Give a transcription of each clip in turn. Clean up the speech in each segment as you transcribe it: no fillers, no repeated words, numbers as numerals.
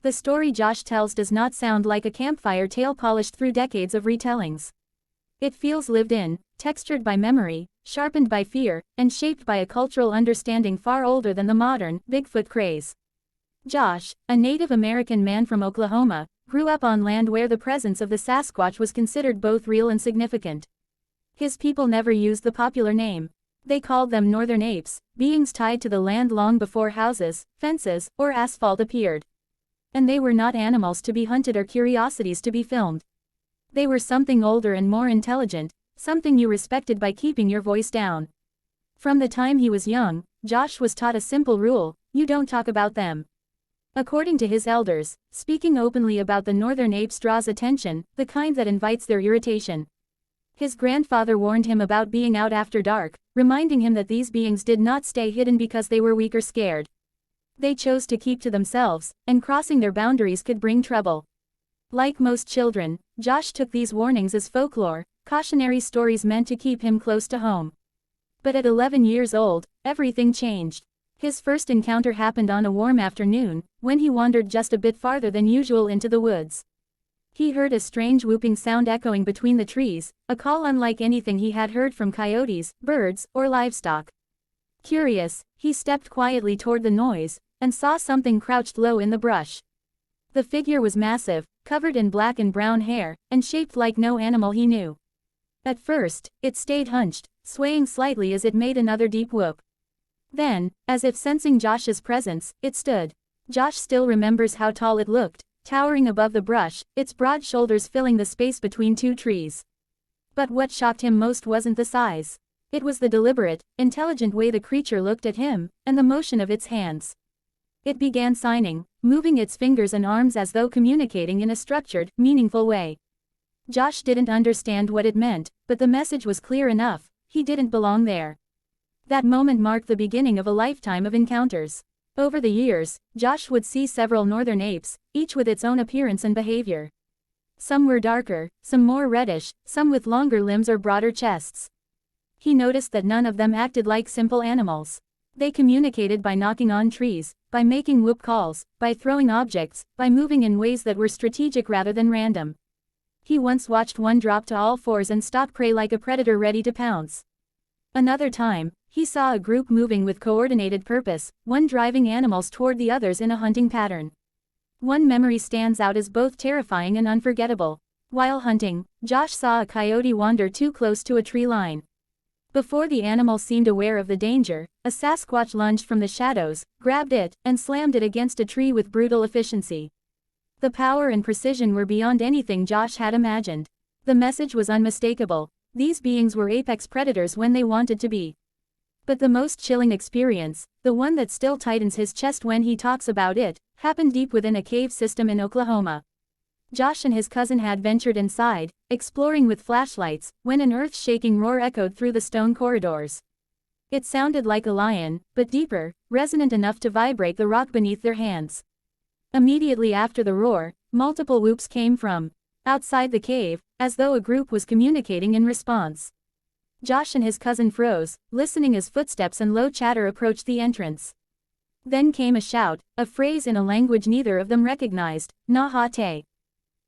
The story Josh tells does not sound like a campfire tale polished through decades of retellings. It feels lived in, textured by memory, sharpened by fear, and shaped by a cultural understanding far older than the modern Bigfoot craze. Josh, a Native American man from Oklahoma, grew up on land where the presence of the Sasquatch was considered both real and significant. His people never used the popular name. They called them Northern Apes, beings tied to the land long before houses, fences, or asphalt appeared. And they were not animals to be hunted or curiosities to be filmed. They were something older and more intelligent, something you respected by keeping your voice down. From the time he was young, Josh was taught a simple rule: you don't talk about them. According to his elders, speaking openly about the northern apes draws attention, the kind that invites their irritation. His grandfather warned him about being out after dark, reminding him that these beings did not stay hidden because they were weak or scared. They chose to keep to themselves, and crossing their boundaries could bring trouble. Like most children, Josh took these warnings as folklore, cautionary stories meant to keep him close to home. But at 11 years old, everything changed. His first encounter happened on a warm afternoon, when he wandered just a bit farther than usual into the woods. He heard a strange whooping sound echoing between the trees, a call unlike anything he had heard from coyotes, birds, or livestock. Curious, he stepped quietly toward the noise, and saw something crouched low in the brush. The figure was massive, covered in black and brown hair, and shaped like no animal he knew. At first, it stayed hunched, swaying slightly as it made another deep whoop. Then, as if sensing Josh's presence, it stood. Josh still remembers how tall it looked, towering above the brush, its broad shoulders filling the space between two trees. But what shocked him most wasn't the size. It was the deliberate, intelligent way the creature looked at him, and the motion of its hands. It began signing, moving its fingers and arms as though communicating in a structured, meaningful way. Josh didn't understand what it meant, but the message was clear enough: he didn't belong there. That moment marked the beginning of a lifetime of encounters. Over the years, Josh would see several northern apes, each with its own appearance and behavior. Some were darker, some more reddish, some with longer limbs or broader chests. He noticed that none of them acted like simple animals. They communicated by knocking on trees, by making whoop calls, by throwing objects, by moving in ways that were strategic rather than random. He once watched one drop to all fours and stalk prey like a predator ready to pounce. Another time, he saw a group moving with coordinated purpose, one driving animals toward the others in a hunting pattern. One memory stands out as both terrifying and unforgettable. While hunting, Josh saw a coyote wander too close to a tree line. Before the animal seemed aware of the danger, a Sasquatch lunged from the shadows, grabbed it, and slammed it against a tree with brutal efficiency. The power and precision were beyond anything Josh had imagined. The message was unmistakable: these beings were apex predators when they wanted to be. But the most chilling experience, the one that still tightens his chest when he talks about it, happened deep within a cave system in Oklahoma. Josh and his cousin had ventured inside, exploring with flashlights, when an earth-shaking roar echoed through the stone corridors. It sounded like a lion, but deeper, resonant enough to vibrate the rock beneath their hands. Immediately after the roar, multiple whoops came from outside the cave, as though a group was communicating in response. Josh and his cousin froze, listening as footsteps and low chatter approached the entrance. Then came a shout, a phrase in a language neither of them recognized: "Nah-ha-te."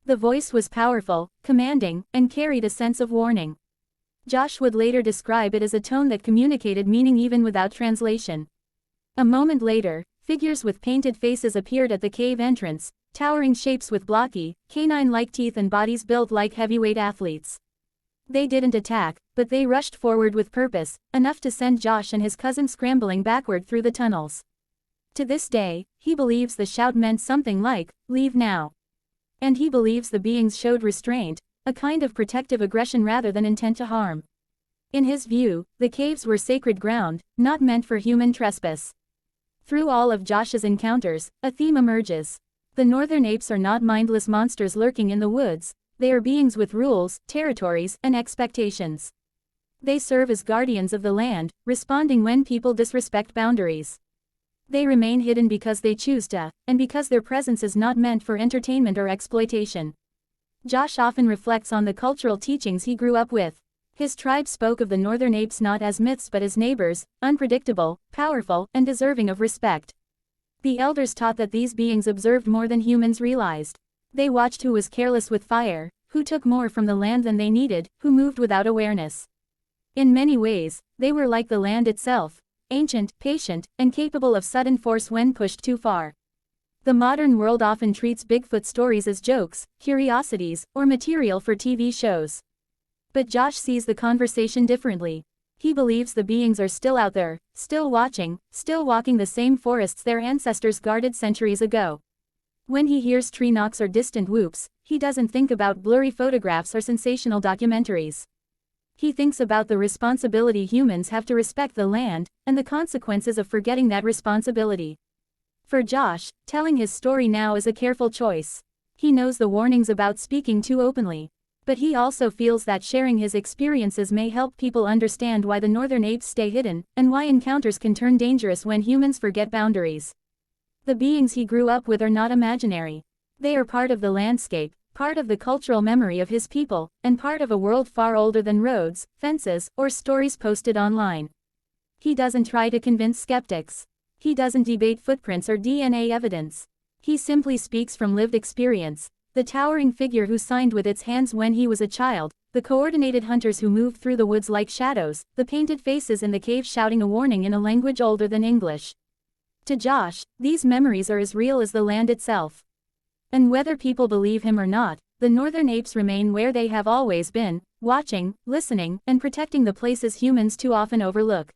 The voice was powerful, commanding, and carried a sense of warning. Josh would later describe it as a tone that communicated meaning even without translation. A moment later, figures with painted faces appeared at the cave entrance, towering shapes with blocky, canine-like teeth and bodies built like heavyweight athletes. They didn't attack, but they rushed forward with purpose, enough to send Josh and his cousin scrambling backward through the tunnels. To this day, he believes the shout meant something like, "Leave now." And he believes the beings showed restraint, a kind of protective aggression rather than intent to harm. In his view, the caves were sacred ground, not meant for human trespass. Through all of Josh's encounters, a theme emerges. The northern apes are not mindless monsters lurking in the woods. They are beings with rules, territories, and expectations. They serve as guardians of the land, responding when people disrespect boundaries. They remain hidden because they choose to, and because their presence is not meant for entertainment or exploitation. Josh often reflects on the cultural teachings he grew up with. His tribe spoke of the northern apes not as myths but as neighbors, unpredictable, powerful, and deserving of respect. The elders taught that these beings observed more than humans realized. They watched who was careless with fire, who took more from the land than they needed, who moved without awareness. In many ways, they were like the land itself, ancient, patient, and capable of sudden force when pushed too far. The modern world often treats Bigfoot stories as jokes, curiosities, or material for TV shows. But Josh sees the conversation differently. He believes the beings are still out there, still watching, still walking the same forests their ancestors guarded centuries ago. When he hears tree knocks or distant whoops, he doesn't think about blurry photographs or sensational documentaries. He thinks about the responsibility humans have to respect the land, and the consequences of forgetting that responsibility. For Josh, telling his story now is a careful choice. He knows the warnings about speaking too openly. But he also feels that sharing his experiences may help people understand why the northern apes stay hidden, and why encounters can turn dangerous when humans forget boundaries. The beings he grew up with are not imaginary. They are part of the landscape, part of the cultural memory of his people, and part of a world far older than roads, fences, or stories posted online. He doesn't try to convince skeptics. He doesn't debate footprints or DNA evidence. He simply speaks from lived experience. The towering figure who signed with its hands when he was a child, the coordinated hunters who moved through the woods like shadows, the painted faces in the cave shouting a warning in a language older than English. To Josh, these memories are as real as the land itself. And whether people believe him or not, the northern apes remain where they have always been, watching, listening, and protecting the places humans too often overlook.